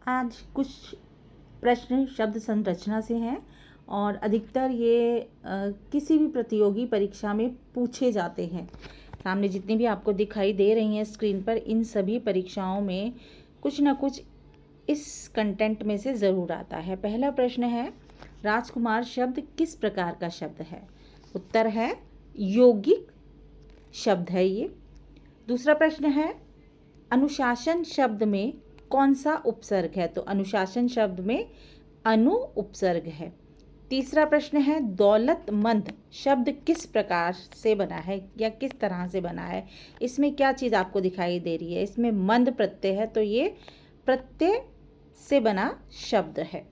आज कुछ प्रश्न शब्द संरचना से हैं और अधिकतर ये किसी भी प्रतियोगी परीक्षा में पूछे जाते हैं। सामने जितनी भी आपको दिखाई दे रही हैं स्क्रीन पर, इन सभी परीक्षाओं में कुछ ना कुछ इस कंटेंट में से ज़रूर आता है। पहला प्रश्न है, राजकुमार शब्द किस प्रकार का शब्द है? उत्तर है यौगिक शब्द है ये। दूसरा प्रश्न है, अनुशासन शब्द में कौन सा उपसर्ग है? तो अनुशासन शब्द में अनु उपसर्ग है। तीसरा प्रश्न है, दौलतमंद शब्द किस प्रकार से बना है या किस तरह से बना है? इसमें क्या चीज़ आपको दिखाई दे रही है? इसमें मंद प्रत्यय है, तो ये प्रत्यय से बना शब्द है।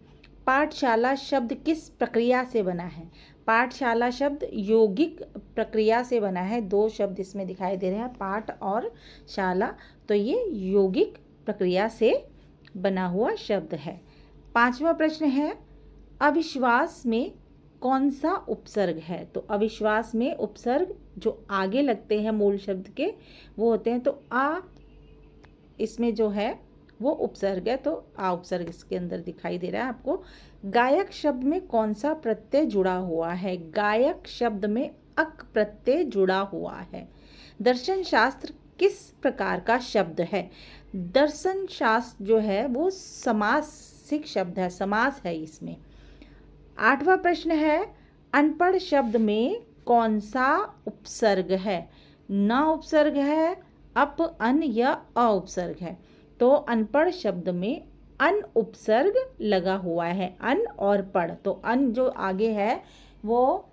पाठशाला शब्द किस प्रक्रिया से बना है? पाठशाला शब्द यौगिक प्रक्रिया से बना है। दो शब्द इसमें दिखाई दे रहे हैं, पाठ और शाला, तो ये यौगिक प्रक्रिया से बना हुआ शब्द है। पांचवा प्रश्न है, अविश्वास में कौन सा उपसर्ग है? तो अविश्वास में उपसर्ग जो आगे लगते हैं मूल शब्द के वो होते हैं, तो आ इसमें जो है वो उपसर्ग है, तो आ उपसर्ग इसके अंदर दिखाई दे रहा है आपको। गायक शब्द में कौन सा प्रत्यय जुड़ा हुआ है? गायक शब्द में अक प्रत्यय जुड़ा हुआ है। दर्शन शास्त्र किस प्रकार का शब्द है? दर्शन शास्त्र जो है वो समासिक शब्द है, समास है इसमें। आठवां प्रश्न है, अनपढ़ शब्द में कौन सा उपसर्ग है? न उपसर्ग है, अप अन या अ उपसर्ग है। तो अनपढ़ शब्द में अन उपसर्ग लगा हुआ है, अन और पढ़, तो अन जो आगे है वो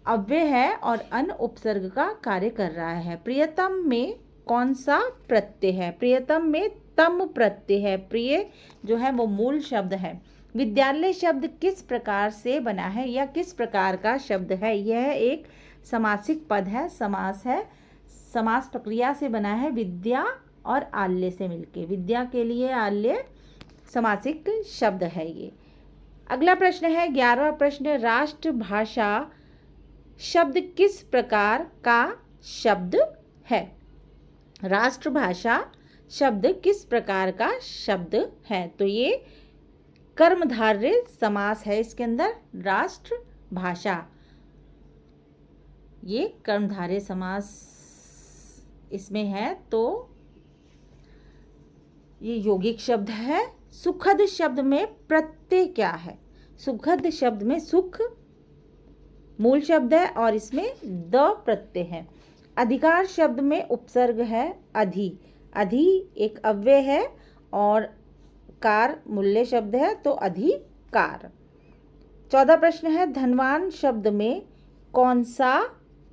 अव्यय है और अन उपसर्ग का कार्य कर रहा है। प्रियतम में कौन सा प्रत्यय है? प्रियतम में तम प्रत्यय है। प्रिय जो है वो मूल शब्द है। विद्यालय शब्द किस प्रकार से बना है या किस प्रकार का शब्द है? यह एक समासिक पद है, समास है, समास प्रक्रिया से बना है, विद्या और आल्य से मिलके। विद्या के लिए आल्य समासिक शब्द है ये। अगला प्रश्न है 11वां प्रश्न, राष्ट्रभाषा शब्द किस प्रकार का शब्द है? राष्ट्रभाषा शब्द किस प्रकार का शब्द है? तो ये कर्मधारय समास है इसके अंदर। राष्ट्रभाषा ये कर्मधारय समास इसमें है, तो ये यौगिक शब्द है। सुखद शब्द में प्रत्यय क्या है? सुखद शब्द में सुख मूल शब्द है और इसमें द प्रत्यय है। अधिकार शब्द में उपसर्ग है अधि। अधि एक अव्यय है और कार मूल्य शब्द है, तो अधिकार। 14 प्रश्न है, धनवान शब्द में कौन सा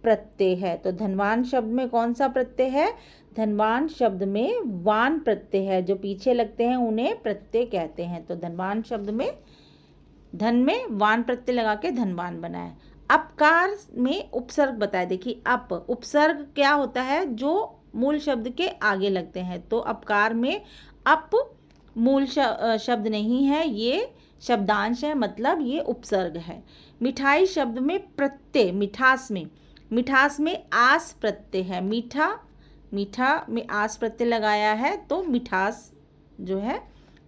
प्रत्यय है? तो धनवान शब्द में कौन सा प्रत्यय है? धनवान शब्द में वान प्रत्यय है, जो पीछे लगते हैं उन्हें प्रत्यय कहते हैं। तो धनवान शब्द में धन में वान प्रत्यय लगा के धनवान बना है। अपकार में उपसर्ग बताए। देखिए अप उपसर्ग क्या होता है? जो मूल शब्द के आगे लगते हैं, तो अपकार में अप मूल शब्द नहीं है, ये शब्दांश है, मतलब ये उपसर्ग है। मिठाई शब्द में प्रत्यय, मिठास में आस प्रत्यय है। मीठा में आस प्रत्यय लगाया है, तो मिठास जो है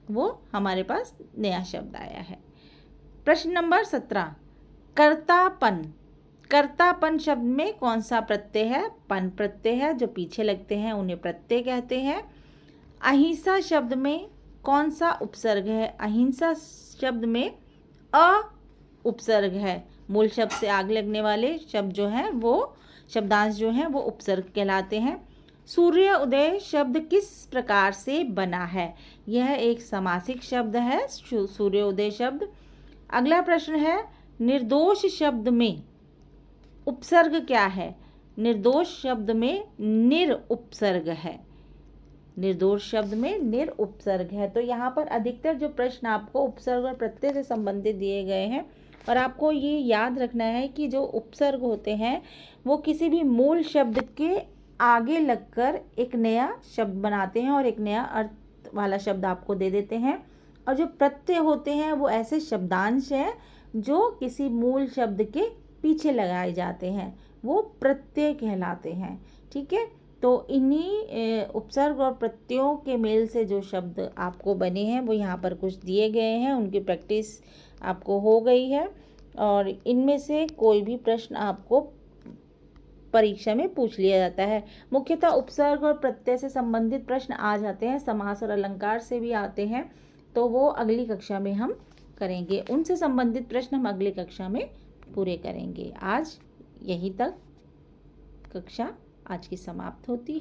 वो हमारे पास नया शब्द आया है। प्रश्न नंबर 17, कर्तापन शब्द में कौन सा प्रत्यय है? पन प्रत्यय है, जो पीछे लगते हैं उन्हें प्रत्यय कहते हैं। अहिंसा शब्द में कौन सा उपसर्ग है? अहिंसा शब्द में अ उपसर्ग है। मूल शब्द से आगे लगने वाले शब्द जो हैं वो शब्दांश जो हैं वो उपसर्ग कहलाते हैं। सूर्य उदय शब्द किस प्रकार से बना है? यह एक समासिक शब्द है, सूर्य उदय शब्द। अगला प्रश्न है, निर्दोष शब्द में उपसर्ग क्या है? निर्दोष शब्द में निर उपसर्ग है। निर्दोष शब्द में निर उपसर्ग है। तो यहाँ पर अधिकतर जो प्रश्न आपको उपसर्ग और प्रत्यय से संबंधित दिए गए हैं, और आपको ये याद रखना है कि जो उपसर्ग होते हैं वो किसी भी मूल शब्द के आगे लगकर एक नया शब्द बनाते हैं और एक नया अर्थ वाला शब्द आपको दे देते हैं। और जो प्रत्यय होते हैं वो ऐसे शब्दांश हैं जो किसी मूल शब्द के पीछे लगाए जाते हैं, वो प्रत्यय कहलाते हैं। ठीक है, तो इन्हीं उपसर्ग और प्रत्ययों के मेल से जो शब्द आपको बने हैं वो यहाँ पर कुछ दिए गए हैं, उनकी प्रैक्टिस आपको हो गई है और इनमें से कोई भी प्रश्न आपको परीक्षा में पूछ लिया जाता है। मुख्यतः उपसर्ग और प्रत्यय से संबंधित प्रश्न आ जाते हैं, समास और अलंकार से भी आते हैं, तो वो अगली कक्षा में हम करेंगे। उनसे संबंधित प्रश्न हम अगली कक्षा में पूरे करेंगे। आज यहीं तक कक्षा आज की समाप्त होती है।